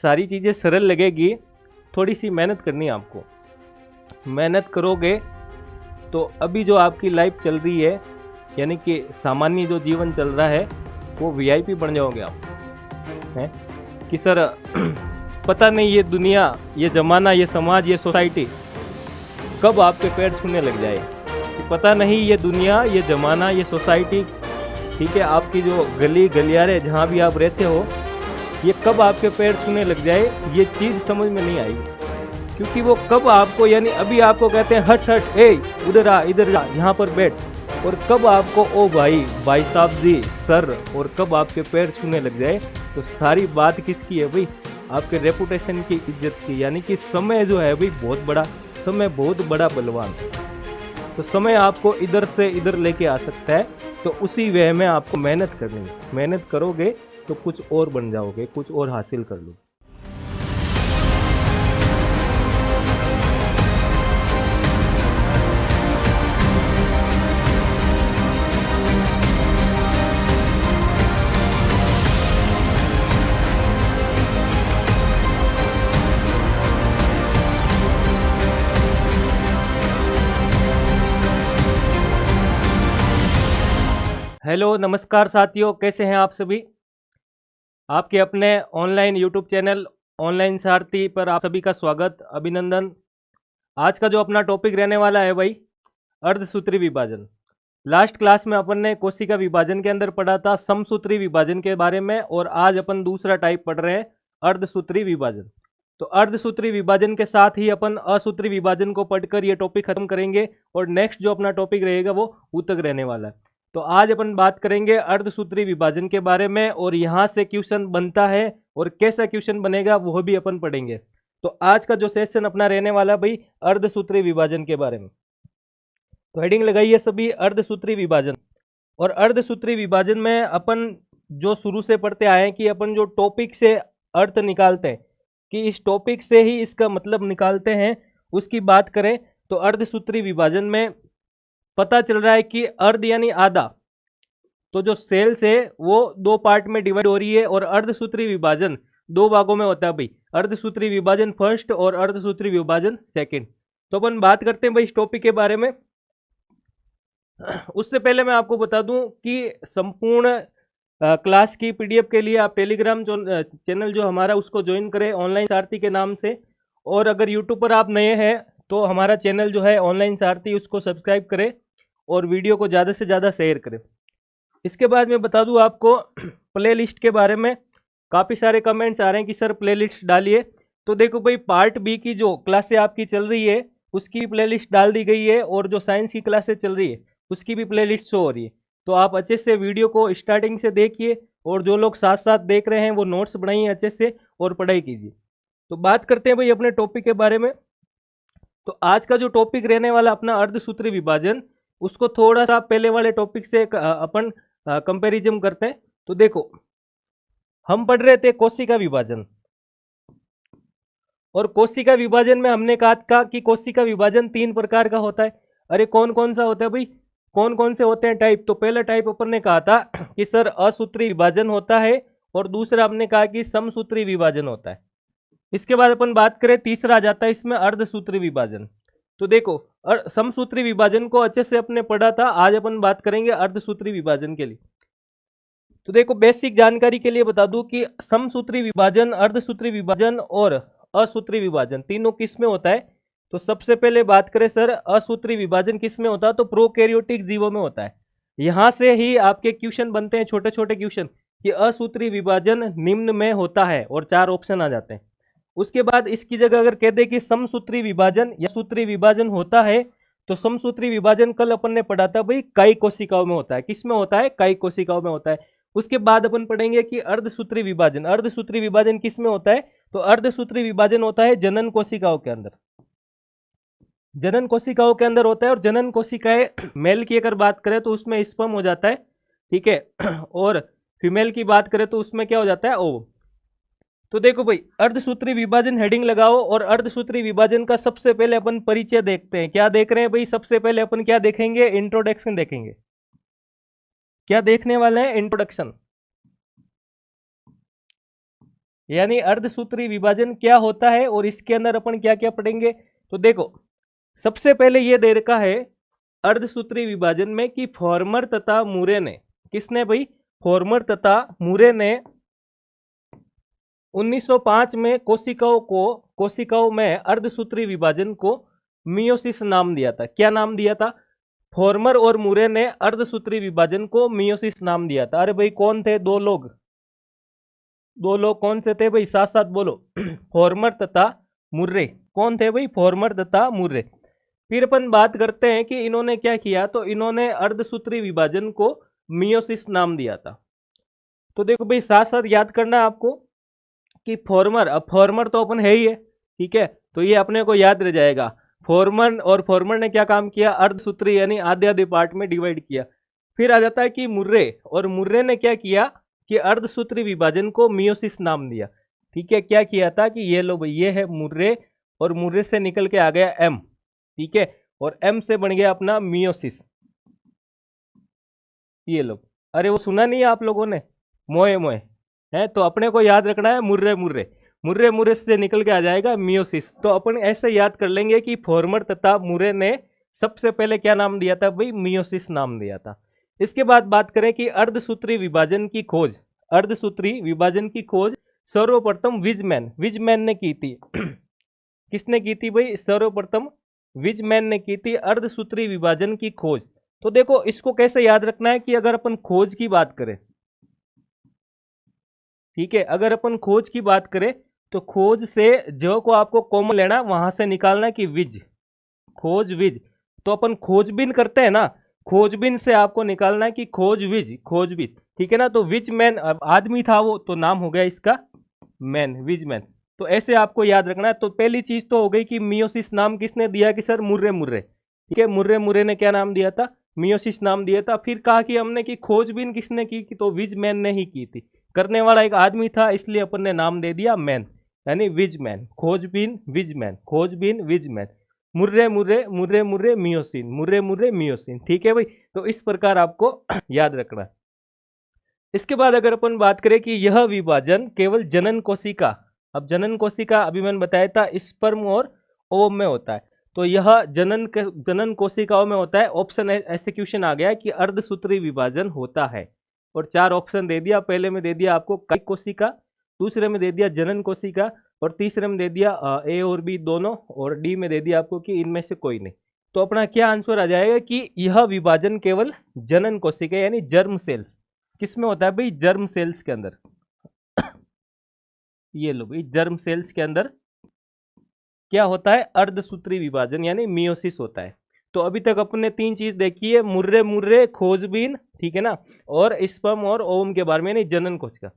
सारी चीज़ें सरल लगेगी, थोड़ी सी मेहनत करनी है आपको। मेहनत करोगे तो अभी जो आपकी लाइफ चल रही है, यानी कि सामान्य जो जीवन चल रहा है, वो वीआईपी बन जाओगे आप। हैं कि सर पता नहीं ये दुनिया, ये ज़माना, ये समाज, ये सोसाइटी कब आपके पैर छूने लग जाए। कि पता नहीं ये दुनिया, ये ज़माना, ये सोसाइटी, ठीक है, आपकी जो गली गलियारे जहाँ भी आप रहते हो, ये कब आपके पैर छूने लग जाए, ये चीज़ समझ में नहीं आई। क्योंकि वो कब आपको, यानी अभी आपको कहते हैं हट हट, ए उधर आ, इधर जा, यहाँ पर बैठ, और कब आपको ओ भाई, भाई साहब जी, सर, और कब आपके पैर छूने लग जाए। तो सारी बात किसकी है भाई? आपके रेपुटेशन की, इज्जत की। यानी कि समय जो है भाई बहुत बड़ा, समय बहुत बड़ा बलवान। तो समय आपको इधर से इधर लेके आ सकता है। तो उसी वे में आपको मेहनत करनी है। मेहनत करोगे तो कुछ और बन जाओगे, कुछ और हासिल कर लो। हेलो, नमस्कार साथियों, कैसे हैं आप सभी? आपके अपने ऑनलाइन यूट्यूब चैनल ऑनलाइन सारथी पर आप सभी का स्वागत, अभिनंदन। आज का जो अपना टॉपिक रहने वाला है भाई, अर्धसूत्री विभाजन। लास्ट क्लास में अपन ने कोशिका विभाजन के अंदर पढ़ा था समसूत्री विभाजन के बारे में, और आज अपन दूसरा टाइप पढ़ रहे हैं, अर्धसूत्री विभाजन। तो अर्धसूत्री विभाजन के साथ ही अपन असूत्री विभाजन को पढ़कर ये टॉपिक खत्म करेंगे, और नेक्स्ट जो अपना टॉपिक रहेगा वो ऊतक रहने वाला है। तो आज अपन बात करेंगे अर्धसूत्री विभाजन के बारे में, और यहाँ से क्वेश्चन बनता है और कैसा क्वेश्चन बनेगा वो भी अपन पढ़ेंगे। तो आज का जो सेशन अपना रहने वाला भाई, अर्धसूत्री विभाजन के बारे में। तो हेडिंग लगाइए सभी, अर्धसूत्री विभाजन। और अर्धसूत्री विभाजन में अपन जो शुरू से पढ़ते आए हैं कि अपन जो टॉपिक से अर्थ निकालते हैं, कि इस टॉपिक से ही इसका मतलब निकालते हैं, उसकी बात करें तो अर्धसूत्री विभाजन में पता चल रहा है कि अर्ध यानी आधा, तो जो सेल्स है वो दो पार्ट में डिवाइड हो रही है, और अर्धसूत्री विभाजन दो भागों में होता है भाई, अर्धसूत्री विभाजन फर्स्ट और अर्धसूत्री विभाजन सेकंड। तो अपन बात करते हैं भाई इस टॉपिक के बारे में। उससे पहले मैं आपको बता दूं कि संपूर्ण क्लास की पीडीएफ के लिए आप टेलीग्राम चैनल जो हमारा उसको ज्वाइन करें ऑनलाइन सारथी के नाम से, और अगर यूट्यूब पर आप नए हैं तो हमारा चैनल जो है ऑनलाइन सारथी, उसको सब्सक्राइब करें और वीडियो को ज़्यादा से ज़्यादा शेयर करें। इसके बाद मैं बता दूं आपको प्ले लिस्ट के बारे में। काफ़ी सारे कमेंट्स आ रहे हैं कि सर प्ले लिस्ट डालिए। तो देखो भाई, पार्ट बी की जो क्लासें आपकी चल रही है उसकी प्ले लिस्ट डाल दी गई है, और जो साइंस की क्लासें चल रही है उसकी भी प्ले लिस्ट शो हो रही है। तो आप अच्छे से वीडियो को स्टार्टिंग से देखिए, और जो लोग साथ साथ देख रहे हैं वो नोट्स बनाइए अच्छे से और पढ़ाई कीजिए। तो बात करते हैं भाई अपने टॉपिक के बारे में। तो आज का जो टॉपिक रहने वाला अपना अर्धसूत्री विभाजन, उसको थोड़ा सा पहले वाले टॉपिक से अपन कंपैरिजन करते हैं। तो देखो, हम पढ़ रहे थे कोशिका विभाजन, और कोशिका विभाजन में हमने कहा कि कोशिका विभाजन तीन प्रकार का होता है। अरे कौन कौन सा होता है भाई, कौन कौन से होते हैं टाइप? तो पहला टाइप अपन ने कहा था कि सर असूत्री विभाजन होता है, और दूसरा हमने कहा कि समसूत्री विभाजन होता है। इसके बाद अपन बात करें, तीसरा आ जाता है इसमें अर्धसूत्री विभाजन। तो देखो, समसूत्री विभाजन को अच्छे से अपने पढ़ा था, आज अपन बात करेंगे अर्धसूत्री विभाजन के लिए। तो देखो, बेसिक जानकारी के लिए बता दूं कि समसूत्री विभाजन, अर्धसूत्री विभाजन और असूत्री विभाजन तीनों किस में होता है। तो सबसे पहले बात करें सर असूत्री विभाजन किस में होता है, तो प्रोकैरियोटिक जीवों में होता है। यहां से ही आपके क्वेश्चन बनते हैं, छोटे छोटे क्वेश्चन, कि असूत्री विभाजन निम्न में होता है, और चार ऑप्शन आ जाते हैं। उसके बाद इसकी जगह अगर कह दे कि समसूत्री विभाजन या सूत्री विभाजन होता है, तो समसूत्री विभाजन कल अपन ने पढ़ा था भाई, काई कोशिकाओं में होता है। किस में होता है? काई कोशिकाओं में होता है। उसके बाद अपन पढ़ेंगे कि अर्धसूत्री विभाजन, अर्धसूत्री विभाजन किस में होता है? तो अर्धसूत्री विभाजन होता है जनन कोशिकाओं के अंदर, जनन कोशिकाओं के अंदर होता है। और जनन कोशिकाएं मेल की अगर बात करें तो उसमें स्पर्म हो जाता है, ठीक है, और फीमेल की बात करें तो उसमें क्या हो जाता है? ओवम। तो देखो भाई, अर्धसूत्री विभाजन हेडिंग लगाओ, और अर्धसूत्री विभाजन का सबसे पहले अपन परिचय देखते हैं। क्या देख रहे हैं भाई? सबसे पहले अपन क्या देखेंगे? इंट्रोडक्शन देखेंगे। क्या देखने वाले हैं? इंट्रोडक्शन। यानी अर्धसूत्री विभाजन क्या होता है और इसके अंदर अपन क्या क्या पढ़ेंगे। तो देखो सबसे पहले ये दे रखा है अर्धसूत्री विभाजन में कि फॉर्मर तथा मुरे ने, किसने भाई, फॉर्मर तथा मुरे ने 1905 में कोशिकाओं में अर्धसूत्री विभाजन को मियोसिस नाम दिया था। क्या नाम दिया था, फॉर्मर और मुरे ने अर्धसूत्री विभाजन को मियोसिस नाम दिया था। अरे भाई कौन थे, दो लोग कौन से थे भाई, साथ साथ बोलो फॉर्मर तथा मुर्रे। कौन थे भाई, फॉर्मर तथा मुर्रे। फिर अपन बात करते हैं कि इन्होंने क्या किया, तो इन्होंने अर्धसूत्री विभाजन को मियोसिस नाम दिया था। तो देखो भाई साथ साथ याद करना है आपको कि फॉर्मर, अब फॉर्मर तो अपन है ही है, ठीक है, तो ये अपने को याद रह जाएगा। फॉर्मर ने क्या काम किया, अर्धसूत्री यानी आधे आधे पार्ट में डिवाइड किया। फिर आ जाता है कि मुर्रे, और मुर्रे ने क्या किया कि अर्धसूत्री विभाजन को मियोसिस नाम दिया। ठीक है, क्या किया था कि ये लो भाई ये है मुर्रे, और मुर्रे से निकल के आ गया एम, ठीक है, और एम से बन गया अपना मियोसिस। ये लो, अरे वो सुना नहीं है आप लोगों ने, मोए मोए है, तो अपने को याद रखना है मुर्रे मुर्रे, मुर्रे मुर्रे से निकल के आ जाएगा मियोसिस। तो अपन ऐसे याद कर लेंगे कि फॉर्मर तथा मुर्रे ने सबसे पहले क्या नाम दिया था भाई, मियोसिस नाम दिया था। इसके बाद बात करें कि अर्धसूत्री विभाजन की खोज, अर्धसूत्री विभाजन की खोज सर्वप्रथम विजमैन ने की थी। किसने की थी भाई, सर्वप्रथम विजमैन ने की थी अर्धसूत्री विभाजन की खोज। तो देखो इसको कैसे याद रखना है कि अगर अपन खोज की बात करें, ठीक है, अगर अपन खोज की बात करें तो खोज से जो को आपको कॉमन लेना, वहां से निकालना कि विज, खोज विज। तो अपन खोजबीन करते हैं ना, खोजबीन से आपको निकालना है कि खोज विज, ठीक है ना। तो विच मैन, आदमी था वो, तो नाम हो गया इसका मैन, विज मैन। तो ऐसे आपको याद रखना है। तो पहली चीज तो हो गई कि मियोसिस नाम किसने दिया कि सर मुर्रे मुर्रे, ठीक है, मुर्रे मुर्रे ने क्या नाम दिया था, मियोसिस नाम दिया था। फिर कहा कि हमने कि खोजबीन किसने की, तो विज मैन ने ही की थी, करने वाला एक आदमी था, इसलिए अपन ने नाम दे दिया मैन, यानी विज मैन, खोजबीन विज मैन, खोजबीन विज मैन, मुर्रे मुर्रे मुर्रे मुर्रे मियोसिन, मुर्रे मुर्रे मियोसिन, ठीक है भाई। तो इस प्रकार आपको याद रखना है। इसके बाद अगर अपन बात करें कि यह विभाजन केवल जनन कोशिका, अब जनन कोशिका अभी मैंने बताया था स्पर्म और ओवम में होता है, तो यह जनन कोशिकाओं में होता है। ऑप्शन एक्सिक्यूशन आ गया कि अर्धसूत्री विभाजन होता है, और चार ऑप्शन दे दिया। पहले में दे दिया आपको कायिक कोशिका, दूसरे में दे दिया जनन कोशिका, और तीसरे में दे दिया ए और बी दोनों, और डी में दे दिया आपको कि इनमें से कोई नहीं। तो अपना क्या आंसर आ जाएगा कि यह विभाजन केवल जनन कोशिका यानी जर्म सेल्स, किसमें होता है भाई, जर्म सेल्स के अंदर। ये लो भाई जर्म सेल्स के अंदर क्या होता है, अर्धसूत्री विभाजन यानी मियोसिस होता है। तो अभी तक अपने तीन चीज देखी है, मुर्रे मुर्रे, खोजबीन, ठीक है ना, और स्पर्म और ओवम के बारे में यानी जनन कोशिका।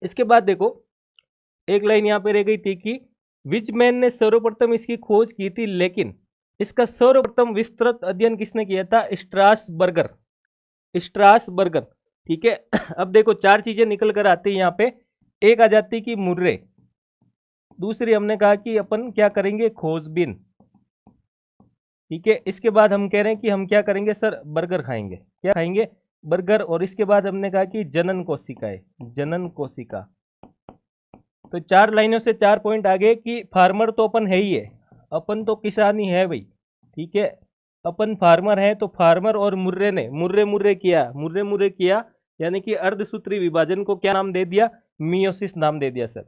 इसके बाद देखो एक लाइन यहाँ पे रह गई थी कि विजमैन ने सर्वप्रथम इसकी खोज की थी, लेकिन इसका सर्वप्रथम विस्तृत अध्ययन किसने किया था, स्ट्रासबर्गर, ठीक है। अब देखो चार चीजें निकल कर आती है यहाँ पे, एक आ जाती कि मुर्रे, दूसरी हमने कहा कि अपन क्या करेंगे, खोजबीन, ठीक है। इसके बाद हम कह रहे हैं कि हम क्या करेंगे सर, बर्गर खाएंगे, क्या खाएंगे, बर्गर। और इसके बाद हमने कहा कि जनन कोशिका है, जनन कोशिका। तो चार लाइनों से चार पॉइंट आ गए कि फार्मर तो अपन है ही है, अपन तो किसान ही है भाई, ठीक है, अपन फार्मर है। तो फार्मर और मुर्रे ने मुर्रे मुर्रे किया, यानी कि अर्धसूत्री विभाजन को क्या नाम दे दिया, मियोसिस नाम दे दिया सर।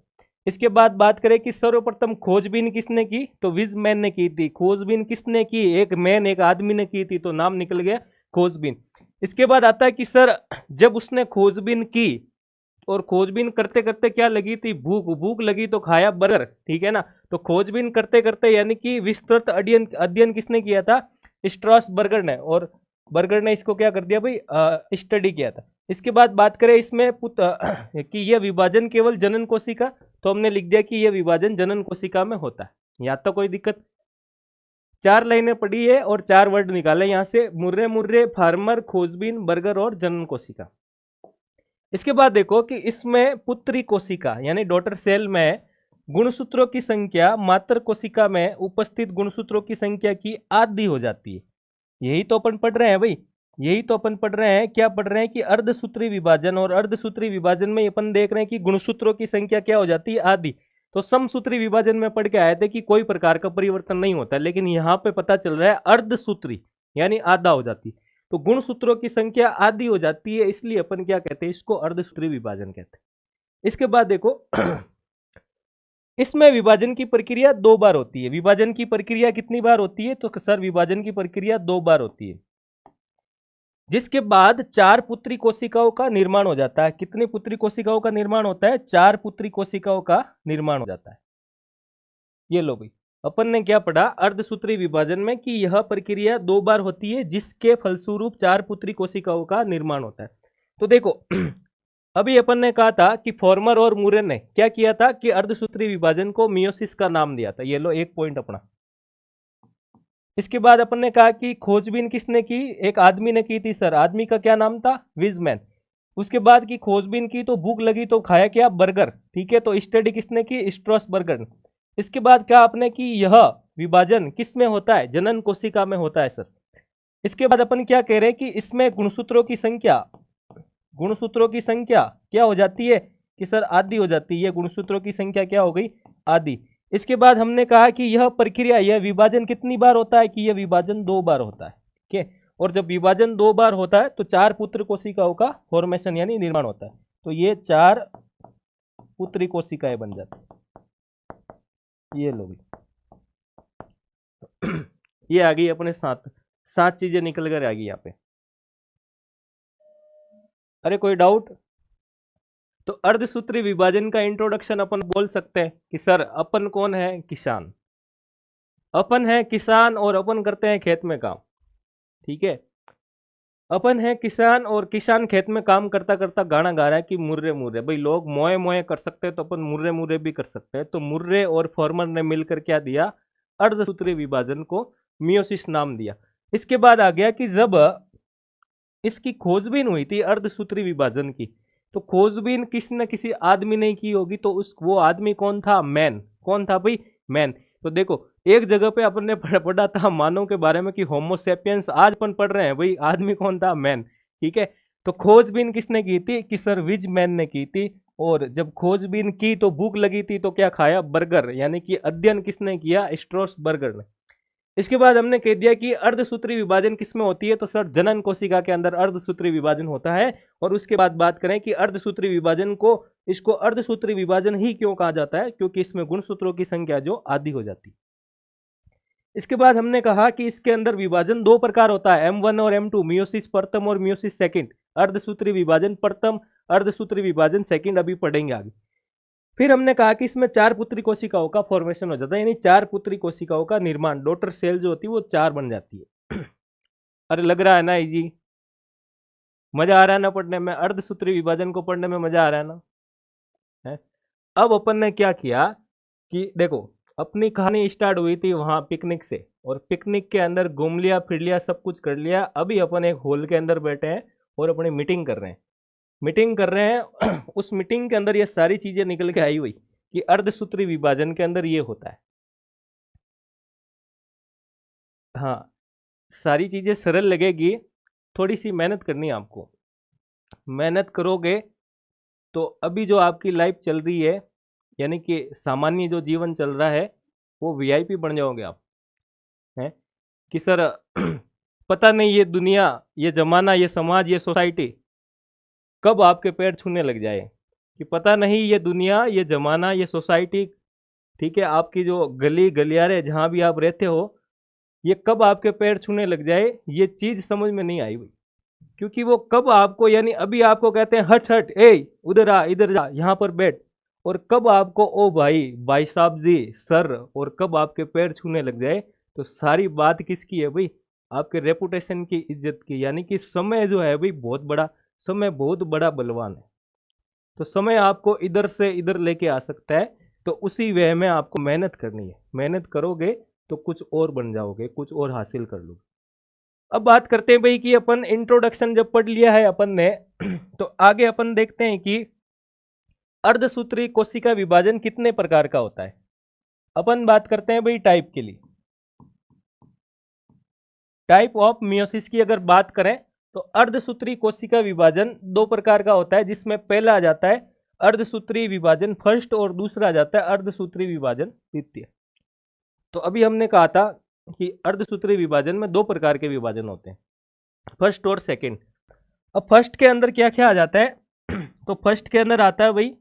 इसके बाद बात करें कि सर्वप्रथम खोजबीन किसने की, तो विजमैन ने की थी। खोजबीन किसने की, एक मैन, एक आदमी ने की थी, तो नाम निकल गया खोजबीन। इसके बाद आता है कि सर जब उसने खोजबीन की और खोजबीन करते करते क्या लगी थी, भूख लगी तो खाया बर्गर, ठीक है ना। तो खोजबीन करते करते यानी कि विस्तृत अध्ययन किसने किया था, स्ट्रासबर्गर ने, और बर्गर ने इसको क्या कर दिया भाई, स्टडी किया था। इसके बाद बात करें इसमें कि यह विभाजन केवल जनन कोशिका, तो हमने लिख दिया कि यह विभाजन जनन कोशिका में होता है, यहाँ तो कोई दिक्कत। चार लाइनें पढ़ी है और चार वर्ड निकाले यहाँ से, मुर्रे मुर्रे, फार्मर, खोजबीन, बर्गर और जनन कोशिका। इसके बाद देखो कि इसमें पुत्री कोशिका यानी डॉटर सेल में गुणसूत्रों की संख्या मात्र कोशिका में उपस्थित गुणसूत्रों की संख्या की आधी हो जाती है। यही तो अपन पढ़ रहे हैं भाई, यही तो अपन पढ़ रहे हैं, क्या पढ़ रहे हैं कि अर्धसूत्री विभाजन, और अर्धसूत्री विभाजन में अपन देख रहे हैं कि गुणसूत्रों की संख्या क्या हो जाती है, आधी। तो समसूत्री विभाजन में पढ़ के आए थे कि कोई प्रकार का परिवर्तन नहीं होता, लेकिन यहाँ पे पता चल रहा है अर्धसूत्री यानी आधा हो जाती, तो गुणसूत्रों की संख्या आधी हो जाती है, इसलिए अपन क्या कहते हैं, इसको अर्धसूत्री विभाजन कहते हैं। इसके बाद देखो इसमें विभाजन की प्रक्रिया 2 बार होती है। विभाजन की प्रक्रिया कितनी बार होती है, तो सर विभाजन की प्रक्रिया 2 बार होती है, जिसके बाद 4 पुत्री कोशिकाओं का निर्माण हो जाता है। कितनी पुत्री कोशिकाओं का निर्माण होता है, 4 पुत्री कोशिकाओं का निर्माण हो जाता है। ये लो भाई, अपन ने क्या पढ़ा अर्धसूत्री विभाजन में कि यह प्रक्रिया 2 बार होती है, जिसके फलस्वरूप 4 पुत्री कोशिकाओं का निर्माण होता है। तो देखो अभी अपन ने कहा था कि फॉर्मर और मुरे ने क्या किया था कि अर्धसूत्री विभाजन को मियोसिस का नाम दिया था। ये लो एक पॉइंट अपना। इसके बाद अपन ने कहा कि खोजबीन किसने की, एक आदमी ने की थी सर, आदमी का क्या नाम था, विजमैन। उसके बाद की खोजबीन की तो भूख लगी तो खाया क्या, बर्गर, ठीक है, तो स्टडी किसने की, स्ट्रॉसबर्गर। इसके बाद क्या आपने की, यह विभाजन किस में होता है, जनन कोशिका में होता है सर। इसके बाद अपन क्या कह रहे हैं कि इसमें गुणसूत्रों की संख्या, गुणसूत्रों की संख्या क्या हो जाती है कि सर आधी हो जाती है, गुणसूत्रों की संख्या क्या हो गई, आधी। इसके बाद हमने कहा कि यह प्रक्रिया, यह विभाजन कितनी बार होता है, कि यह विभाजन 2 बार होता है, ठीक है। और जब विभाजन 2 बार होता है तो 4 पुत्र कोशिकाओं का फॉर्मेशन यानी निर्माण होता है, तो ये 4 पुत्री कोशिकाएं बन जाती है। ये लो ये आ गई अपने सात चीजें निकल कर आ गई यहाँ पे। अरे कोई डाउट, तो अर्धसूत्री विभाजन का इंट्रोडक्शन अपन बोल सकते हैं कि सर अपन कौन है, किसान। अपन है किसान और अपन करते हैं खेत में काम, ठीक है। अपन है किसान और किसान खेत में काम करता करता गाना गा रहा है कि मुर्रे मुर्रे, भाई लोग मोए मोए कर सकते हैं तो अपन मुर्रे मुर्रे भी कर सकते हैं। तो मुर्रे और फॉर्मर ने मिलकर क्या दिया, अर्धसूत्री विभाजन को मियोसिस नाम दिया। इसके बाद आ गया कि जब इसकी खोजबीन हुई थी अर्धसूत्री विभाजन की, तो खोजबीन किसी न किसी आदमी ने की होगी, तो उस वो आदमी कौन था, मैन। कौन था भाई, मैन। तो देखो एक जगह पे अपन ने पढ़ा था मानव के बारे में कि होमोसेपियंस, आज अपन पढ़ रहे हैं भाई आदमी कौन था, मैन, ठीक है। तो खोजबीन किसने की थी, कि सर विज मैन ने की थी। और जब खोजबीन की तो भूख लगी थी तो क्या खाया, बर्गर, यानी कि अध्ययन किसने किया, स्ट्रॉसबर्गर ने। इसके बाद हमने कह दिया कि अर्धसूत्री विभाजन किसमें होती है, तो सर जनन कोशिका के अंदर अर्धसूत्री विभाजन होता है। और उसके बाद बात करें कि अर्धसूत्री विभाजन को, इसको अर्धसूत्री विभाजन ही क्यों कहा जाता है, क्योंकि इसमें गुणसूत्रों की संख्या जो आधी हो जाती है। इसके बाद हमने कहा कि इसके अंदर विभाजन 2 प्रकार होता है, M1 और M2, मियोसिस प्रथम और मियोसिस सेकंड। अर्धसूत्री विभाजन प्रथम, अर्धसूत्री विभाजन सेकंड अभी पढ़ेंगे आगे। फिर हमने कहा कि इसमें 4 पुत्री कोशिकाओं का फॉर्मेशन हो जाता है, यानी 4 पुत्री कोशिकाओं का निर्माण, डॉटर सेल जो होती है वो 4 बन जाती है। अरे लग रहा है ना इजी, मजा आ रहा है ना पढ़ने में, अर्धसूत्री विभाजन को पढ़ने में मजा आ रहा है ना है? अब अपन ने क्या किया कि देखो अपनी कहानी स्टार्ट हुई थी वहां पिकनिक से, और पिकनिक के अंदर घूम लिया फिर लिया सब कुछ कर लिया। अभी अपन एक हॉल के अंदर बैठे हैं और अपनी मीटिंग कर रहे हैं, मीटिंग कर रहे हैं। उस मीटिंग के अंदर ये सारी चीजें निकल के आई हुई कि अर्धसूत्री विभाजन के अंदर ये होता है। हाँ, सारी चीजें सरल लगेगी, थोड़ी सी मेहनत करनी है आपको। मेहनत करोगे तो अभी जो आपकी लाइफ चल रही है, यानी कि सामान्य जो जीवन चल रहा है, वो वीआईपी बन जाओगे आप, हैं कि सर पता नहीं ये दुनिया, ये जमाना, ये समाज, ये सोसाइटी कब आपके पैर छूने लग जाए, कि पता नहीं ये दुनिया, ये जमाना, ये सोसाइटी, ठीक है, आपकी जो गली गलियारे जहाँ भी आप रहते हो, ये कब आपके पैर छूने लग जाए, ये चीज समझ में नहीं आई हुई। क्योंकि वो कब आपको, यानी अभी आपको कहते हैं हट हट, ए उधर आ, इधर जा, यहाँ पर बैठ, और कब आपको ओ भाई, भाई साहब जी, सर, और कब आपके पैर छूने लग जाए, तो सारी बात किसकी है भाई, आपके रेपुटेशन की, इज्जत की। यानी कि समय जो है भाई बहुत बड़ा, समय बहुत बड़ा बलवान है। तो समय आपको इधर से इधर लेके आ सकता है, तो उसी वे में आपको मेहनत करनी है। मेहनत करोगे तो कुछ और बन जाओगे, कुछ और हासिल कर लोगे। अब बात करते हैं भाई कि अपन इंट्रोडक्शन जब पढ़ लिया है अपन ने, तो आगे अपन देखते हैं कि अर्धसूत्री कोशिका विभाजन कितने प्रकार का होता है। अपन बात करते हैं भाई टाइप के लिए, टाइप ऑफ मियोसिस की अगर बात करें तो अर्धसूत्री कोशिका विभाजन दो प्रकार का होता है, जिसमें पहला आ जाता है अर्धसूत्री विभाजन फर्स्ट और दूसरा आ जाता है अर्धसूत्री विभाजन द्वितीय। तो अभी हमने कहा था कि अर्धसूत्री विभाजन में दो प्रकार के विभाजन होते हैं, फर्स्ट और सेकंड। अब फर्स्ट के अंदर क्या क्या आ जाता है? तो फर्स्ट के अंदर आता है भाई,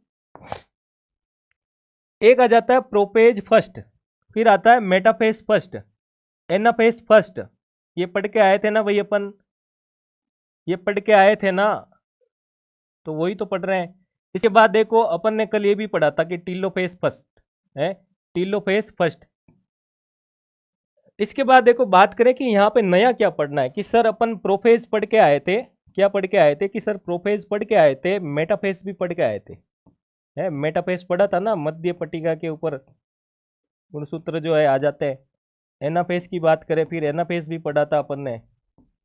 एक आ जाता है प्रोपेज फर्स्ट, फिर आता है मेटाफेज फर्स्ट, एनाफेज फर्स्ट। ये पढ़ के आए थे ना भाई अपन, ये पढ़ के आए थे ना, तो वही तो पढ़ रहे हैं। इसके बाद देखो अपन ने कल ये भी पढ़ा था कि टीलोफेज फर्स्ट है, टीलोफेज फर्स्ट। इसके बाद देखो बात करें कि यहाँ पे नया क्या पढ़ना है, कि सर अपन प्रोफेज पढ़ के आए थे, क्या पढ़ के आए थे कि सर प्रोफेज पढ़ के आए थे, मेटाफेज भी पढ़ के आए थे, है मेटाफेज पढ़ा था ना, मध्य पट्टिका के ऊपर गुणसूत्र जो है आ जाते हैं। एनाफेज की बात करें, फिर एनाफेज भी पढ़ा था अपन ने,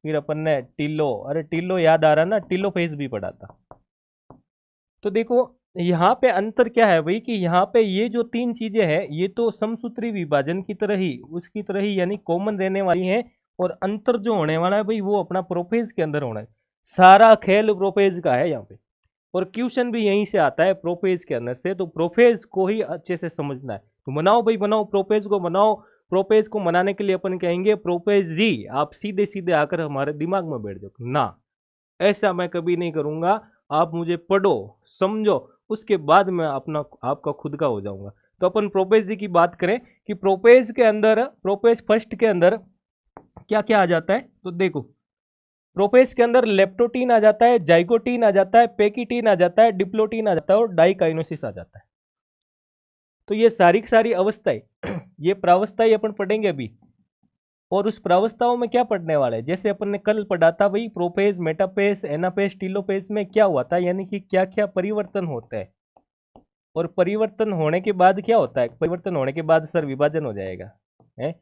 फिर अपन ने टिल्लो, अरे टिल्लो याद आ रहा ना, टिल्लोफेज भी पढ़ा था। तो देखो यहाँ पे अंतर क्या है भाई, कि यहाँ पे ये जो तीन चीजें हैं ये तो समसूत्री विभाजन की तरह ही, उसकी तरह ही यानी कॉमन रहने वाली हैं, और अंतर जो होने वाला है भाई वो अपना प्रोफेज के अंदर होना है। सारा खेल प्रोफेज का है यहाँ पे, और क्वेश्चन भी यहीं से आता है प्रोफेज के अंदर से। तो प्रोफेज को ही अच्छे से समझना है, तो बनाओ भाई बनाओ, प्रोफेज को बनाओ। प्रोफेज को मनाने के लिए अपन कहेंगे प्रोफेज जी, आप सीधे सीधे आकर हमारे दिमाग में बैठ जाओ ना, ऐसा मैं कभी नहीं करूंगा। आप मुझे पढ़ो समझो, उसके बाद मैं अपना आपका खुद का हो जाऊंगा। तो अपन प्रोपेज जी की बात करें कि प्रोपेज के अंदर, प्रोपेज फर्स्ट के अंदर क्या क्या आ जाता है, तो देखो प्रोपेज के अंदर लेप्टोटीन आ जाता है, जाइगोटीन आ जाता है, पेकिटीन आ जाता है, डिप्लोटीन आ जाता है और डाइकाइनोसिस आ जाता है। तो ये सारी की सारी अवस्थाएं ये प्रावस्थाएं अपन पढ़ेंगे अभी, और उस प्रावस्थाओं में क्या पढ़ने वाले हैं, जैसे अपन ने कल पढ़ा था भाई प्रोपेज, मेटापेज, एनापेज, टीलोपेज में क्या हुआ था, यानी कि क्या क्या परिवर्तन होता है, और परिवर्तन होने के बाद क्या होता है, परिवर्तन होने के बाद सर विभाजन हो जाएगा है।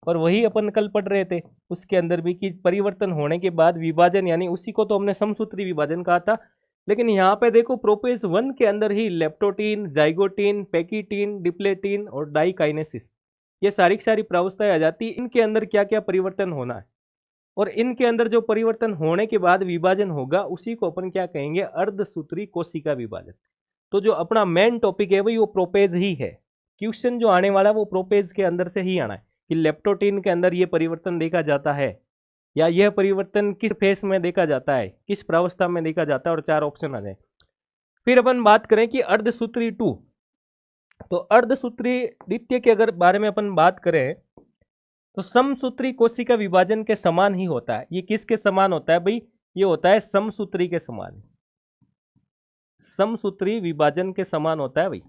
और वही अपन कल पढ़ रहे थे उसके अंदर भी, कि परिवर्तन होने के बाद विभाजन, यानी उसी को तो हमने समसूत्री विभाजन कहा था। लेकिन यहाँ पे देखो प्रोपेज वन के अंदर ही लेप्टोटीन, जाइगोटीन, पेकिटीन, डिप्लेटीन और डाइकाइनेसिस, ये सारी की सारी प्रावस्थाएं आ जाती है। इनके अंदर क्या क्या परिवर्तन होना है, और इनके अंदर जो परिवर्तन होने के बाद विभाजन होगा उसी को अपन क्या कहेंगे, अर्धसूत्री कोशिका विभाजन। तो जो अपना मेन टॉपिक है भाई वो प्रोपेज ही है। क्वेश्चन जो आने वाला है वो प्रोपेज के अंदर से ही आना है, कि लेप्टोटीन के अंदर ये परिवर्तन देखा जाता है, या यह परिवर्तन किस फेस में देखा जाता है, किस प्रावस्था में देखा जाता है, और चार ऑप्शन आ जाए। फिर अपन बात करें कि अर्धसूत्री टू, तो अर्धसूत्री द्वितीय के अगर बारे में अपन बात करें तो समसूत्री कोशिका विभाजन के समान ही होता है। ये किसके समान होता है भाई, ये होता है समसूत्री के समान, समसूत्री विभाजन के समान होता है भाई,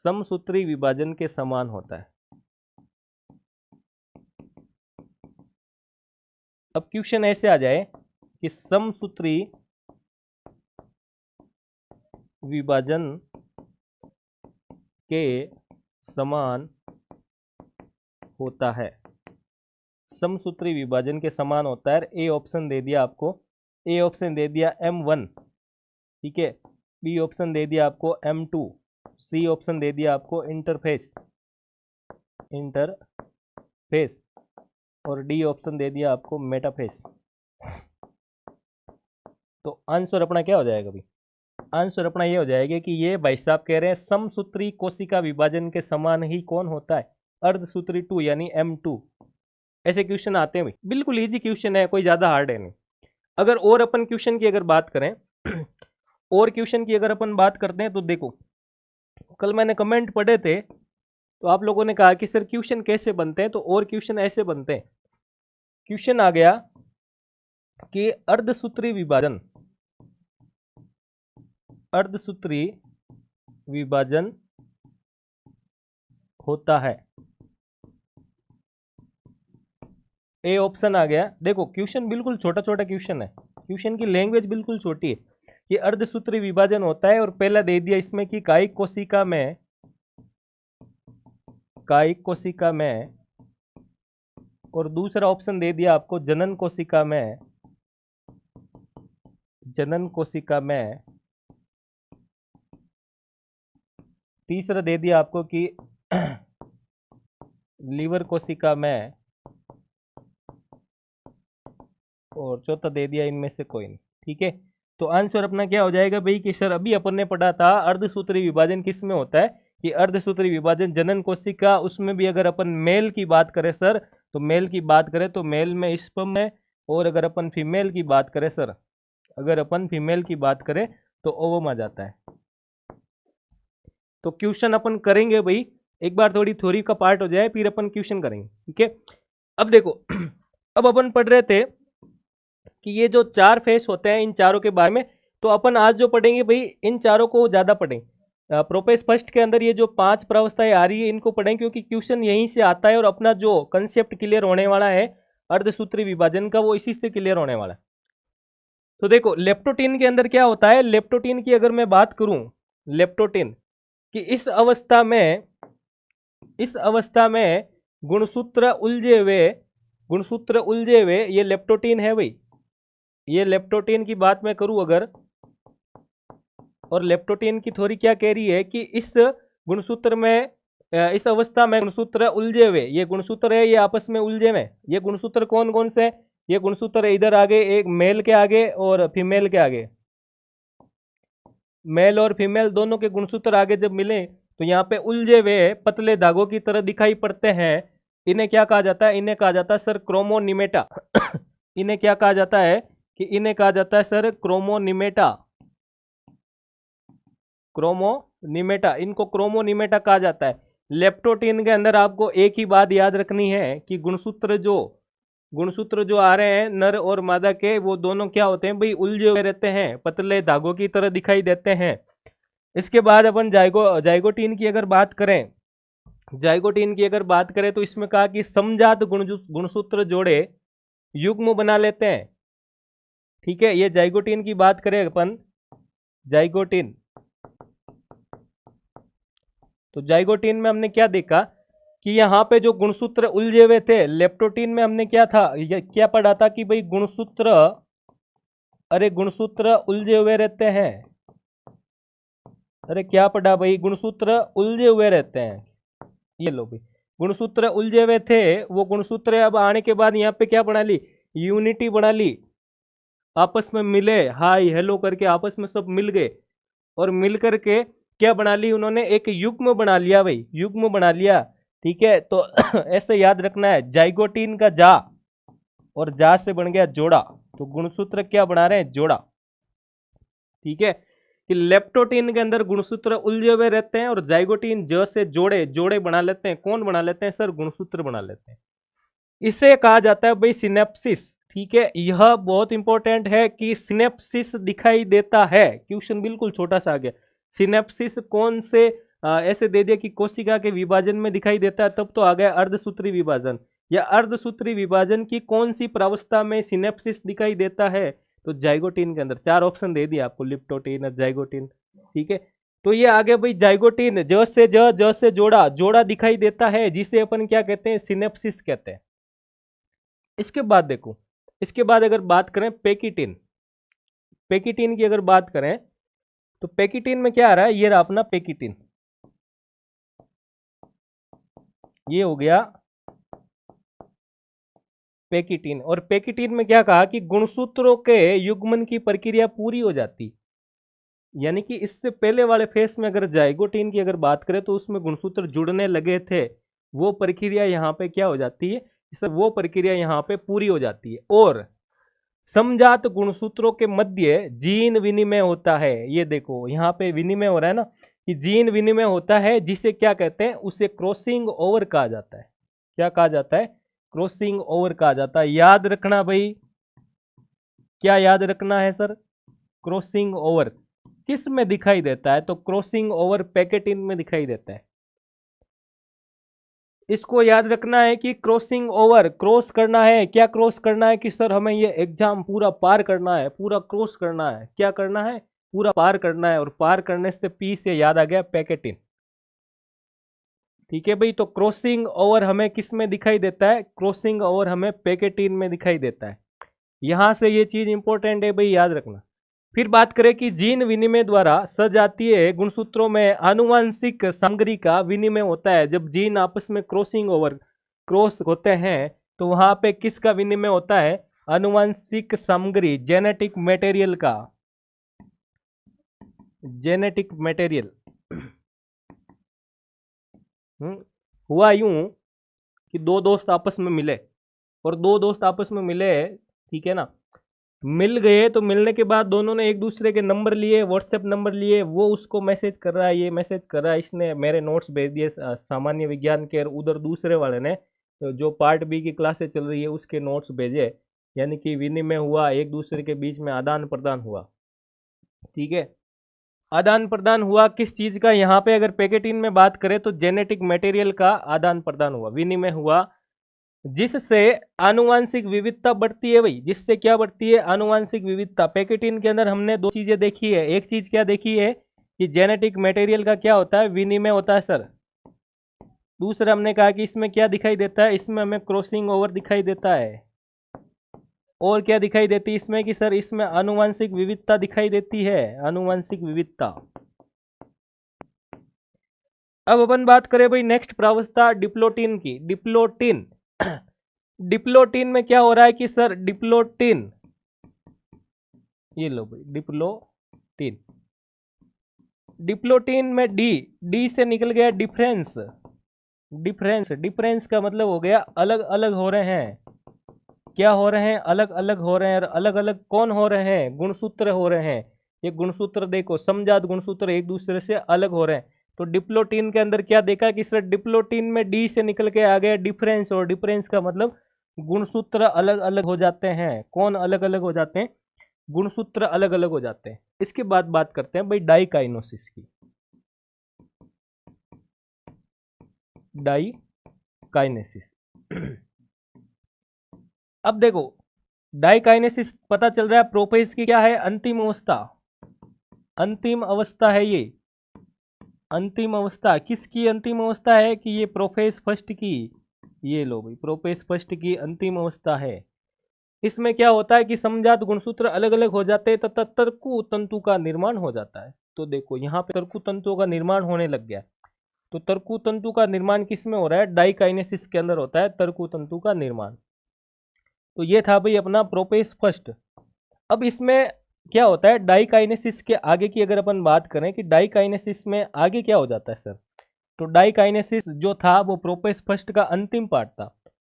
समसूत्री विभाजन के समान होता है। अब क्वेश्चन ऐसे आ जाए कि समसूत्री विभाजन के समान होता है, समसूत्री विभाजन के समान होता है। ए ऑप्शन दे दिया आपको, ए ऑप्शन दे दिया M1, ठीक है, बी ऑप्शन दे दिया आपको M2, सी ऑप्शन दे दिया आपको इंटरफेस, इंटरफेस, और डी ऑप्शन दे दिया आपको मेटाफेस। तो आंसर अपना क्या हो जाएगा भाई, आंसर अपना ये हो जाएगा कि ये भाई साहब कह रहे हैं समसूत्री कोशिका विभाजन के समान ही कौन होता है, अर्धसूत्री टू यानी M2। ऐसे क्वेश्चन आते हैं भाई, बिल्कुल इजी क्वेश्चन है, कोई ज्यादा हार्ड है नहीं। अगर और अपन क्वेश्चन की अगर बात करें और क्वेश्चन की अगर अपन बात करते हैं, तो देखो कल मैंने कमेंट पढ़े थे, तो आप लोगों ने कहा कि सर क्वेश्चन कैसे बनते हैं, तो और क्वेश्चन ऐसे बनते हैं। क्वेश्चन आ गया कि अर्धसूत्री विभाजन, अर्धसूत्री विभाजन होता है, ए ऑप्शन आ गया। देखो क्वेश्चन बिल्कुल छोटा छोटा क्वेश्चन है, क्वेश्चन की लैंग्वेज बिल्कुल छोटी है। ये अर्धसूत्री विभाजन होता है, और पहला दे दिया इसमें कि कायिक कोशिका में, कायिक कोशिका में, और दूसरा ऑप्शन दे दिया आपको जनन कोशिका में, जनन कोशिका में, तीसरा दे दिया आपको कि लीवर कोशिका में, और चौथा दे दिया इनमें से कोई नहीं। ठीक है, तो आंसर अपना क्या हो जाएगा भाई कि सर अभी अपन ने पढ़ा था अर्धसूत्री विभाजन किस में होता है कि अर्धसूत्री विभाजन जनन कोशिका, उसमें भी अगर अपन मेल की बात करें सर, तो मेल की बात करें तो मेल में स्पर्म है, और अगर अपन फीमेल की बात करें सर, अगर अपन फीमेल की बात करें तो ओवम आ जाता है। तो क्वेश्चन अपन करेंगे भाई, एक बार थोड़ी थ्योरी का पार्ट हो जाए फिर अपन क्वेश्चन करेंगे। ठीक है, अब देखो अब अपन पढ़ रहे थे कि ये जो 4 फेस होते हैं इन चारों के बारे में, तो अपन आज जो पढ़ेंगे भाई इन चारों को ज्यादा पढ़ें। प्रोपेस फर्स्ट के अंदर ये जो 5 प्रावस्थाएं आ रही है इनको पढ़ें, क्योंकि क्वेश्चन यहीं से आता है और अपना जो कंसेप्ट क्लियर होने वाला है अर्धसूत्री विभाजन का वो इसी से क्लियर होने वाला है। तो देखो लेप्टोटीन के अंदर क्या होता है, लेप्टोटीन की अगर मैं बात करूं, लेप्टोटीन कि इस अवस्था में गुणसूत्र उलझे हुए ये लेप्टोटीन है भाई। ये लेप्टोटीन की बात मैं करूं अगर, और लेप्टोटीन की थ्योरी क्या कह रही है कि इस गुणसूत्र में इस अवस्था में गुणसूत्र उलझे हुए, ये गुणसूत्र है ये आपस में उलझे हुए। ये गुणसूत्र कौन कौन से, ये गुणसूत्र इधर आगे एक मेल के आगे और फीमेल के आगे, मेल और फीमेल दोनों के गुणसूत्र आगे जब मिले तो यहाँ पे उलझे हुए पतले धागों की तरह दिखाई पड़ते हैं। इन्हें क्या कहा जाता है, इन्हें कहा जाता है सर क्रोमोनिमेटा इन्हें क्या कहा जाता है कि इन्हें कहा जाता है सर क्रोमोनिमेटा, क्रोमोनिमेटा, इनको क्रोमोनिमेटा कहा जाता है। लेप्टोटीन के अंदर आपको एक ही बात याद रखनी है कि गुणसूत्र जो आ रहे हैं नर और मादा के, वो दोनों क्या होते हैं भाई उलझे हुए रहते हैं, पतले धागों की तरह दिखाई देते हैं। इसके बाद अपन जाइगोटीन की अगर बात करें तो इसमें कहा कि समजात गुणसूत्र जोड़े युग्म बना लेते हैं। ठीक है, ये जाइगोटीन की बात करें अपन, जाइगोटीन, तो जाइगोटीन में हमने क्या देखा कि यहाँ पे जो गुणसूत्र उलझे हुए थे, लेप्टोटीन में हमने क्या पढ़ा था कि भाई गुणसूत्र उलझे हुए रहते हैं। अरे क्या पढ़ा भाई, गुणसूत्र उलझे हुए रहते हैं। ये लो भाई, गुणसूत्र उलझे हुए थे, वो गुणसूत्र अब आने के बाद यहाँ पे क्या बना ली, यूनिटी बना ली, आपस में मिले, हाय हेलो करके आपस में सब मिल गए, और मिल करके क्या बना ली उन्होंने, एक युग्म बना लिया भाई, युग्म बना लिया। ठीक है, तो ऐसे याद रखना है, जाइगोटीन का जा और जा से बन गया जोड़ा, तो गुणसूत्र क्या बना रहे हैं, जोड़ा। ठीक है, कि लेप्टोटीन के अंदर गुणसूत्र उलझे हुए रहते हैं और जाइगोटीन ज से जोड़े बना लेते हैं। कौन बना लेते हैं सर, गुणसूत्र बना लेते हैं। इसे कहा जाता है भाई सिनेप्सिस। ठीक है, यह बहुत इंपॉर्टेंट है कि सिनेप्सिस दिखाई देता है, क्वेश्चन बिल्कुल छोटा सा आ गया। सिनेप्सिस कौन से ऐसे दे दिया कि कोशिका के विभाजन में दिखाई देता है, तब तो आ गया अर्धसूत्री विभाजन। या अर्धसूत्री विभाजन की कौन सी प्रावस्था में सिनेप्सिस दिखाई देता है, तो जाइगोटीन के अंदर। 4 ऑप्शन दे दिया आपको, लिप्टोटीन और जाइगोटीन। ठीक है, तो ये आगे भाई जाइगोटीन ज से जोड़ा दिखाई देता है, जिसे अपन क्या कहते हैं, सिनेप्सिस कहते हैं। इसके बाद देखो, इसके बाद अगर बात करें पेकिटिन की अगर बात करें तो पेकिटिन में क्या आ रहा है, ये रहा अपना पेकिटिन, ये हो गया पेकिटिन। और पेकिटिन में क्या कहा कि गुणसूत्रों के युग्मन की प्रक्रिया पूरी हो जाती, यानी कि इससे पहले वाले फेस में अगर जाइगोटीन की अगर बात करें तो उसमें गुणसूत्र जुड़ने लगे थे, वो प्रक्रिया यहाँ पे क्या हो जाती है, वो प्रक्रिया यहाँ पे पूरी हो जाती है। और समजात गुणसूत्रों के मध्य जीन विनिमय होता है। ये देखो यहाँ पे विनिमय हो रहा है ना, कि जीन विनिमय होता है, जिसे क्या कहते हैं, उसे क्रॉसिंग ओवर कहा जाता है। क्या कहा जाता है, क्रॉसिंग ओवर कहा जाता है। याद रखना भाई, क्या याद रखना है सर, क्रॉसिंग ओवर किस में दिखाई देता है, तो क्रॉसिंग ओवर पेकेटिन में दिखाई देता है। इसको याद रखना है कि क्रॉसिंग ओवर, क्रॉस करना है, क्या क्रॉस करना है कि सर हमें ये एग्जाम पूरा पार करना है, पूरा क्रॉस करना है, क्या करना है, पूरा पार करना है। और पार करने से पी से याद आ गया पेकेटिन। ठीक है भाई, तो क्रॉसिंग ओवर हमें किस में दिखाई देता है, क्रॉसिंग ओवर हमें पेकेटिन में दिखाई देता है। यहां से ये चीज इंपॉर्टेंट है भाई, याद रखना। फिर बात करें कि जीन विनिमय द्वारा सजातीय गुणसूत्रों में आनुवंशिक सामग्री का विनिमय होता है। जब जीन आपस में क्रॉस होते हैं तो वहां पे किसका विनिमय होता है, आनुवांशिक सामग्री, जेनेटिक मटेरियल का, जेनेटिक मटेरियल हुआ यूं कि दो दोस्त आपस में मिले, और दो दोस्त आपस में मिले, ठीक है ना, मिल गए तो मिलने के बाद दोनों ने एक दूसरे के नंबर लिए, व्हाट्सएप नंबर लिए, वो उसको मैसेज कर रहा है, ये मैसेज कर रहा है, इसने मेरे नोट्स भेज दिए सामान्य विज्ञान के, और उधर दूसरे वाले ने जो पार्ट बी की क्लासेस चल रही है उसके नोट्स भेजे, यानी कि विनिमय हुआ, एक दूसरे के बीच में आदान प्रदान हुआ, ठीक है। आदान प्रदान हुआ किस चीज का, यहाँ पे अगर पैकेटिन में बात करें तो जेनेटिक मटेरियल का आदान प्रदान हुआ, विनिमय हुआ, जिससे आनुवांशिक विविधता बढ़ती है भाई, जिससे क्या बढ़ती है, आनुवांशिक विविधता। पैकेटिन के अंदर हमने दो चीजें देखी है, एक चीज क्या देखी है कि जेनेटिक मटेरियल का क्या होता है, विनिमय होता है सर। दूसरा हमने कहा कि इसमें क्या दिखाई देता है, इसमें हमें क्रॉसिंग ओवर दिखाई देता है, और क्या दिखाई देती है इसमें कि सर इसमें आनुवांशिक विविधता दिखाई देती है, आनुवांशिक विविधता। अब अपन बात करें भाई नेक्स्ट प्रावस्था डिप्लोटिन की। डिप्लोटिन डिप्लोटिन में क्या हो रहा है कि सर डिप्लोटिन, ये लो भाई डिप्लोटिन, डिप्लोटिन में डी से निकल गया डिफरेंस, डिफरेंस, डिफरेंस का मतलब हो गया अलग अलग हो रहे हैं, क्या हो रहे हैं, अलग अलग हो रहे हैं, और अलग अलग कौन हो रहे हैं, गुणसूत्र हो रहे हैं। ये गुणसूत्र देखो, समजात गुणसूत्र एक दूसरे से अलग हो रहे हैं। तो डिप्लोटिन के अंदर क्या देखा कि सर डिप्लोटिन में डी से निकल के आ गया डिफरेंस, और डिफरेंस का मतलब गुणसूत्र अलग अलग हो जाते हैं। कौन अलग अलग हो जाते हैं, गुणसूत्र अलग अलग हो जाते हैं। इसके बाद बात करते हैं भाई डाइकाइनेसिस की। डाइकाइनेसिस अब देखो डाइकाइनेसिस पता चल रहा है प्रोपेज की क्या है, अंतिम अवस्था, अंतिम अवस्था है ये, अंतिम अवस्था किसकी अंतिम अवस्था है कि ये प्रोफेज फर्स्ट की, ये लो भाई प्रोपेज फर्स्ट की अंतिम अवस्था है। इसमें क्या होता है कि समजात गुणसूत्र अलग अलग हो जाते हैं तथा तर्कु तंतु का निर्माण हो जाता है। तो देखो यहाँ पे तर्कु तंतुओं का निर्माण होने लग गया। तो तर्कु तंतु का निर्माण किस में हो रहा है, डाइकाइनेसिस के अंदर होता है तर्कु तंतु का निर्माण। तो ये था भाई अपना प्रोपेज फर्स्ट। अब इसमें क्या होता है डाइकाइनेसिस के आगे की अगर अपन बात करें कि डाइकाइनेसिस में आगे क्या हो जाता है सर, तो डाइकाइनेसिस जो था वो प्रोपेज फर्स्ट का अंतिम पार्ट था।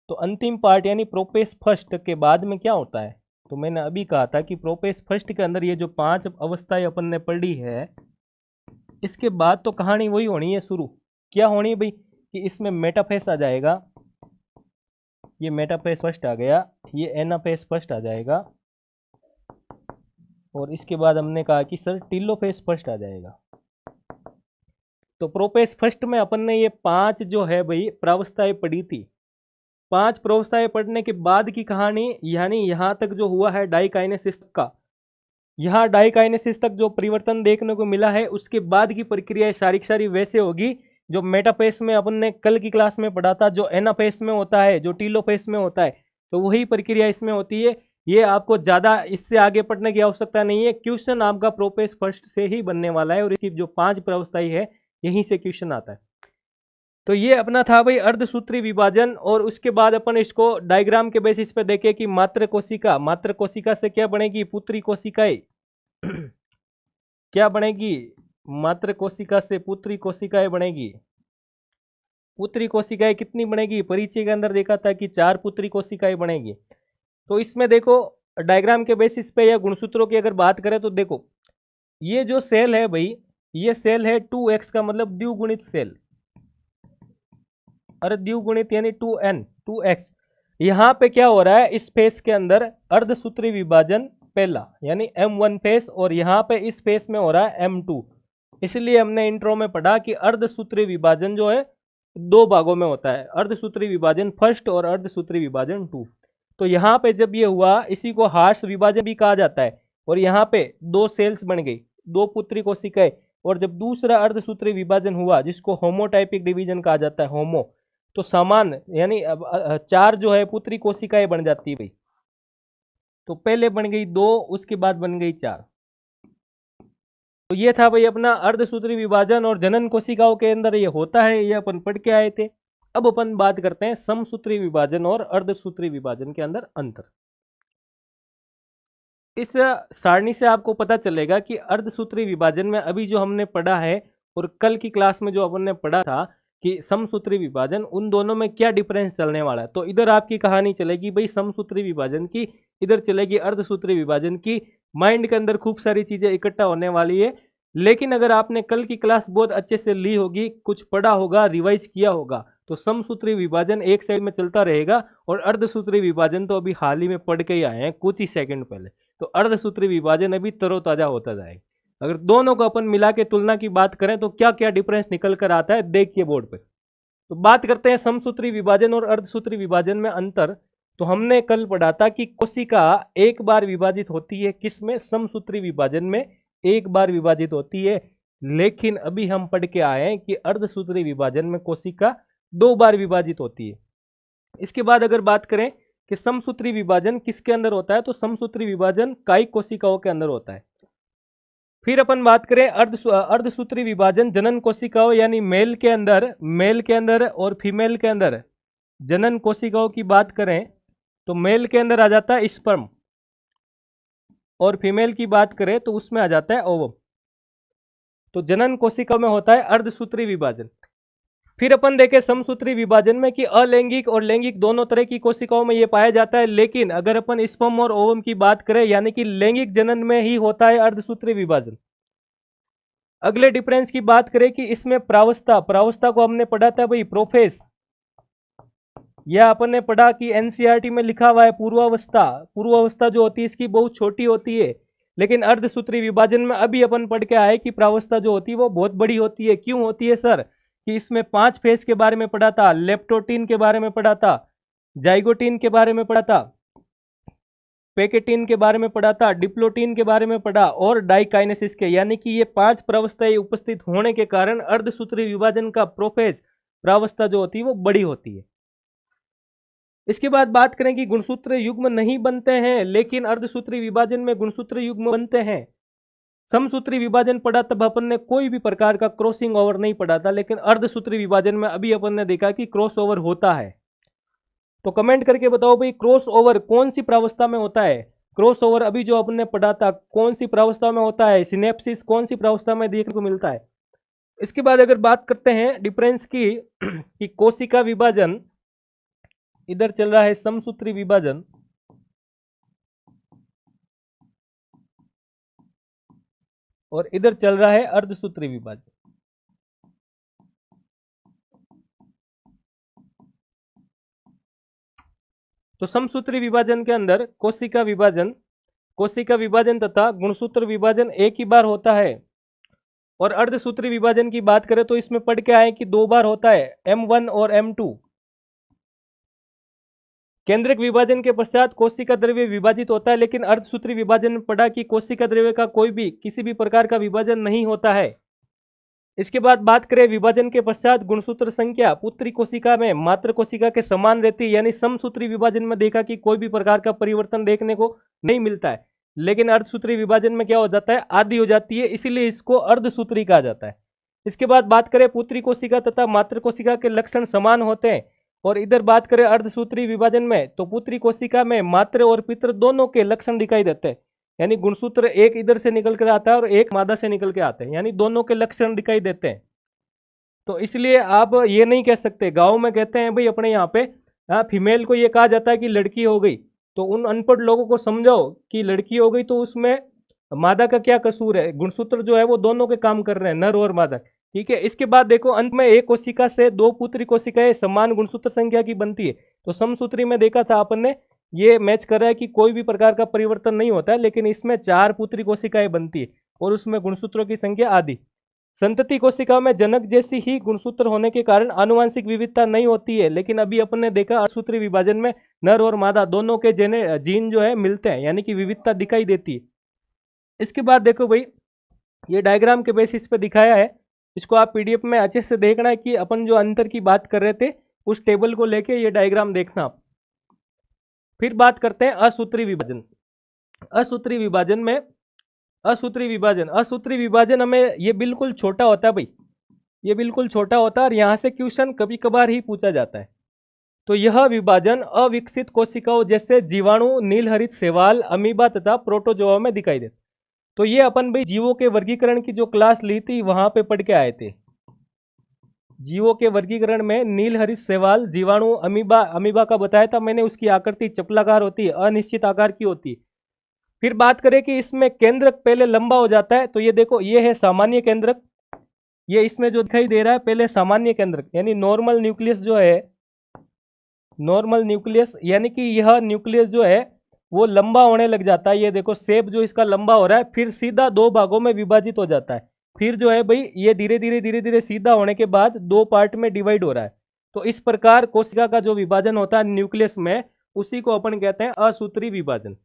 तो अंतिम पार्ट यानी प्रोपेज फर्स्ट के बाद में क्या होता है, तो मैंने अभी कहा था कि प्रोपेज फर्स्ट के अंदर ये जो 5 अवस्थाएं अपन ने पढ़ी है, इसके बाद तो कहानी वही होनी है शुरू। क्या होनी भाई कि इसमें मेटाफेस आ जाएगा, ये मेटाफेस फर्स्ट आ गया, ये एनाफेस फर्स्ट आ जाएगा, और इसके बाद हमने कहा कि सर टीलोफेस फर्स्ट आ जाएगा। तो प्रोपेज फर्स्ट में अपन ने ये 5 जो है भाई प्रावस्थाएं पढ़ी थी। 5 प्रावस्थाएं पढ़ने के बाद की कहानी, यानी यहाँ तक जो हुआ है डाइकाइनेसिस का, यहाँ डाइकाइनेसिस तक जो परिवर्तन देखने को मिला है, उसके बाद की प्रक्रिया सारी सारी वैसे होगी जो मेटाफेस में अपन ने कल की क्लास में पढ़ा था, जो एनाफेस में होता है, जो टीलोफेस में होता है, तो वही प्रक्रिया इसमें होती है। ये आपको ज़्यादा इससे आगे पढ़ने की आवश्यकता नहीं है, क्वेश्चन आपका प्रोपेज फर्स्ट से ही बनने वाला है, और इसकी जो 5 प्रावस्थाएं है यहीं से क्वेश्चन आता है। तो ये अपना था भाई अर्धसूत्री विभाजन, और उसके बाद अपन इसको डायग्राम के बेसिस पे देखें कि मात्र कोशिका, मात्र कोशिका से क्या बनेगी, पुत्री कोशिकाएं क्या बनेगी, मात्र कोशिका से पुत्री कोशिकाएं बनेगी। पुत्री कोशिकाएं कितनी बनेगी, परिचय के अंदर देखा था कि 4 पुत्री कोशिकाएं बनेगी। तो इसमें देखो डायग्राम के बेसिस पे या गुणसूत्रों की अगर बात करें तो देखो ये जो सेल है भाई, ये सेल है 2x का मतलब द्विगुणित सेल, अरे द्विगुणित यानी 2n 2x। यहाँ पे क्या हो रहा है, इस फेस के अंदर अर्धसूत्री विभाजन पहला यानी M1 फेस, और यहाँ पे इस फेस में हो रहा है M2। इसलिए हमने इंट्रो में पढ़ा कि अर्धसूत्री विभाजन जो है 2 भागों में होता है, अर्धसूत्री विभाजन फर्स्ट और अर्धसूत्री विभाजन 2। तो यहाँ पे जब ये हुआ, इसी को हार्स विभाजन भी कहा जाता है, और यहाँ पे 2 सेल्स बन गई, 2 पुत्री कोशिकाएं। और जब दूसरा अर्धसूत्री विभाजन हुआ जिसको होमोटाइपिक डिवीजन कहा जाता है, होमो, तो समान यानी 4 जो है पुत्री कोशिकाएं बन जाती है भाई। तो पहले बन गई 2, उसके बाद बन गई 4। तो ये था भाई अपना अर्धसूत्री विभाजन, और जनन कोशिकाओं के अंदर ये होता है, ये अपन पढ़ के आए थे। अब अपन बात करते हैं समसूत्री विभाजन और अर्धसूत्री विभाजन के अंदर अंतर। इस सारणी से आपको पता चलेगा कि अर्धसूत्री विभाजन में अभी जो हमने पढ़ा है और कल की क्लास में जो अपन ने पढ़ा था कि समसूत्री विभाजन, उन दोनों में क्या डिफरेंस चलने वाला है। तो इधर आपकी कहानी चलेगी भाई समसूत्री विभाजन की, इधर चलेगी अर्धसूत्री विभाजन की। माइंड के अंदर खूब सारी चीजें इकट्ठा होने वाली है। लेकिन अगर आपने कल की क्लास बहुत अच्छे से ली होगी, कुछ पढ़ा होगा, रिवाइज किया होगा, तो समसूत्री विभाजन एक साइड में चलता रहेगा और अर्धसूत्री विभाजन तो अभी हाल ही में पढ़ के ही आए हैं कुछ ही सेकंड पहले। तो अर्धसूत्री विभाजन अभी तरोताजा होता जाएगा। अगर दोनों को अपन मिला के तुलना की बात करें तो क्या क्या डिफरेंस निकल कर आता है देखिए बोर्ड पे। तो बात करते हैं समसूत्री विभाजन और अर्धसूत्री विभाजन में अंतर। तो हमने कल पढ़ा था कि कोशिका एक बार विभाजित होती है, किसमें? समसूत्री विभाजन में एक बार विभाजित होती है। लेकिन अभी हम पढ़ के आए हैं कि अर्धसूत्री विभाजन में कोशिका 2 बार विभाजित होती है। इसके बाद अगर बात करें कि समसूत्री विभाजन किसके अंदर होता है, तो समसूत्री विभाजन कायिक कोशिकाओं के अंदर होता है। फिर अपन बात करें अर्धसूत्री विभाजन जनन कोशिकाओं यानी मेल के अंदर और फीमेल के अंदर। जनन कोशिकाओं की बात करें तो मेल के अंदर आ जाता है स्पर्म और फीमेल की बात करें तो उसमें आ जाता है ओवम। तो जनन कोशिकाओं में होता है अर्धसूत्री विभाजन। फिर अपन देखें समसूत्री विभाजन में कि अलैंगिक और लैंगिक दोनों तरह की कोशिकाओं में यह पाया जाता है। लेकिन अगर अपन स्पर्म और ओवम की बात करें यानी कि लैंगिक जनन में ही होता है अर्धसूत्री विभाजन। अगले डिफरेंस की बात करें कि इसमें प्रावस्था को हमने पढ़ा था भाई प्रोफेस, यह अपन ने पढ़ा कि एनसीईआरटी में लिखा हुआ है पूर्वावस्था जो होती है इसकी बहुत छोटी होती है। लेकिन अर्धसूत्री विभाजन में अभी अपन पढ़ के आए कि प्रावस्था जो होती है वो बहुत बड़ी होती है। क्यों होती है सर? कि इसमें 5 फेज के बारे में पढ़ा था, लेप्टोटीन के बारे में पढ़ा था, जाइगोटीन के बारे में पढ़ा था, पेकेटीन के बारे में पढ़ा था, डिप्लोटीन के बारे में पढ़ा और डाइकाइनेसिस के, यानी कि ये 5 प्रावस्थाएं उपस्थित होने के कारण अर्धसूत्री विभाजन का प्रोफेज प्रावस्था जो होती है वो बड़ी होती है। इसके बाद बात करें कि गुणसूत्र युग्म नहीं बनते हैं, लेकिन अर्धसूत्री विभाजन में गुणसूत्र युग्म बनते हैं। समसूत्री विभाजन पढ़ा तब अपन ने कोई भी प्रकार का क्रॉसिंग ओवर नहीं पढ़ा था, लेकिन अर्धसूत्री विभाजन में अभी अपन ने देखा कि क्रॉस ओवर होता है। तो कमेंट करके बताओ भाई क्रॉस ओवर कौन सी प्रावस्था में होता है? क्रॉस ओवर अभी जो अपन ने पढ़ा था कौन सी प्रावस्था में होता है? सिनेप्सिस कौन सी प्रावस्था में देखने को मिलता है? इसके बाद अगर बात करते हैं डिफरेंस की कि कोशिका विभाजन, इधर चल रहा है समसूत्री विभाजन और इधर चल रहा है अर्धसूत्री विभाजन। तो समसूत्री विभाजन के अंदर कोशिका विभाजन तथा गुणसूत्र विभाजन एक ही बार होता है। और अर्धसूत्री विभाजन की बात करें तो इसमें पढ़ के आए कि 2 बार होता है, M1 और M2। केंद्रक विभाजन के पश्चात कोशिका द्रव्य विभाजित होता है, लेकिन अर्धसूत्री विभाजन में पढ़ा कि कोशिका द्रव्य का कोई भी किसी भी प्रकार का विभाजन नहीं होता है। इसके बाद बात करें विभाजन के पश्चात गुणसूत्र संख्या पुत्री कोशिका में मातृ कोशिका के समान रहती है, यानी समसूत्री विभाजन में देखा कि कोई भी प्रकार का परिवर्तन देखने को नहीं मिलता है। लेकिन अर्धसूत्री विभाजन में क्या हो जाता है? आधी हो जाती है, इसीलिए इसको अर्धसूत्री कहा जाता है। इसके बाद बात करें पुत्री कोशिका तथा मातृ कोशिका के लक्षण समान होते हैं। और इधर बात करें अर्धसूत्री विभाजन में तो पुत्री कोशिका में मातृ और पितृ दोनों के लक्षण दिखाई देते हैं, यानी गुणसूत्र एक इधर से निकल कर आता है और एक मादा से निकल के आते हैं, यानी दोनों के लक्षण दिखाई देते हैं। तो इसलिए आप ये नहीं कह सकते, गाँव में कहते हैं भाई अपने यहाँ पे फीमेल को ये कहा जाता है कि लड़की हो गई, तो उन अनपढ़ लोगों को समझाओ कि लड़की हो गई तो उसमें मादा का क्या कसूर है? गुणसूत्र जो है वो दोनों के काम कर रहे हैं, नर और मादा। ठीक है। इसके बाद देखो अंत में एक कोशिका से 2 पुत्री कोशिकाएं समान गुणसूत्र संख्या की बनती है। तो समसूत्री में देखा था अपन ने, ये मैच कर रहा है कि कोई भी प्रकार का परिवर्तन नहीं होता है, लेकिन इसमें 4 पुत्री कोशिकाएं बनती है और उसमें गुणसूत्रों की संख्या आधी। संतति कोशिकाओं में जनक जैसी ही गुणसूत्र होने के कारण आनुवांशिक विविधता नहीं होती है, लेकिन अभी अपन ने देखा अर्धसूत्री विभाजन में नर और मादा दोनों के जीन जो है मिलते हैं, यानी कि विविधता दिखाई देती है। इसके बाद देखो भाई ये डायग्राम के बेसिस पे दिखाया है, इसको आप पीडीएफ में अच्छे से देखना है कि अपन जो अंतर की बात कर रहे थे उस टेबल को लेके ये डायग्राम देखना आप। फिर बात करते हैं असूत्री विभाजन। असूत्री विभाजन हमें ये बिल्कुल छोटा होता है भाई, ये बिल्कुल छोटा होता है और यहाँ से क्वेश्चन कभी कभार ही पूछा जाता है। तो यह विभाजन अविकसित कोशिकाओं जैसे जीवाणु, नीलहरित शैवाल, अमीबा तथा प्रोटोजोआ में दिखाई देते। तो ये अपन भाई जीवों के वर्गीकरण की जो क्लास ली थी वहां पे पढ़ के आए थे। जीवों के वर्गीकरण में नीलहरित शैवाल, जीवाणु, अमीबा का बताया था मैंने, उसकी आकृति चपलाकार होती है, अनिश्चित आकार की होती है। फिर बात करें कि इसमें केंद्रक पहले लंबा हो जाता है, तो ये देखो ये है सामान्य केंद्रक, ये इसमें जो दिखाई दे रहा है पहले सामान्य केंद्रक यानी नॉर्मल न्यूक्लियस जो है, नॉर्मल न्यूक्लियस यानी कि यह न्यूक्लियस जो है वो लंबा होने लग जाता है। ये देखो शेप जो इसका लंबा हो रहा है, फिर सीधा दो भागों में विभाजित हो जाता है। फिर जो है भाई ये धीरे धीरे सीधा होने के बाद दो पार्ट में डिवाइड हो रहा है। तो इस प्रकार कोशिका का जो विभाजन होता है न्यूक्लियस में, उसी को अपन कहते हैं असूत्री विभाजन।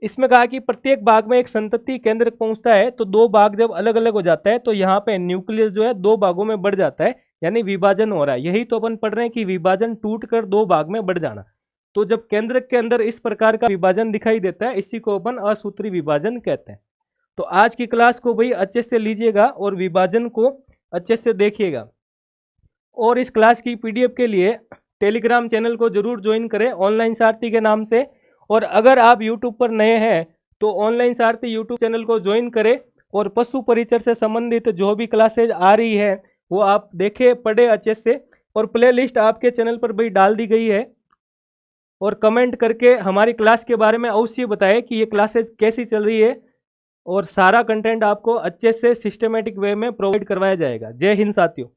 इसमें कहा कि प्रत्येक भाग में एक संतति केंद्र पहुंचता है, तो दो भाग जब अलग अलग हो जाता है तो यहाँ पे न्यूक्लियस जो है दो भागों में बढ़ जाता है, यानी विभाजन हो रहा है। यही तो अपन पढ़ रहे हैं कि विभाजन टूटकर दो भाग में बढ़ जाना। तो जब केंद्रक के अंदर इस प्रकार का विभाजन दिखाई देता है, इसी को अपन असूत्री विभाजन कहते हैं। तो आज की क्लास को भाई अच्छे से लीजिएगा और विभाजन को अच्छे से देखिएगा। और इस क्लास की पीडीएफ के लिए टेलीग्राम चैनल को जरूर ज्वाइन करें, ऑनलाइन सारथी के नाम से। और अगर आप यूट्यूब पर नए हैं तो ऑनलाइन सारथी यूट्यूब चैनल को ज्वाइन करें और पशु परिचर से संबंधित जो भी क्लासेज आ रही है वो आप देखें, पढ़े अच्छे से। और प्लेलिस्ट आपके चैनल पर भी डाल दी गई है। और कमेंट करके हमारी क्लास के बारे में अवश्य बताएं कि ये क्लासेज कैसी चल रही है, और सारा कंटेंट आपको अच्छे से सिस्टमेटिक वे में प्रोवाइड करवाया जाएगा। जय हिंद साथियों।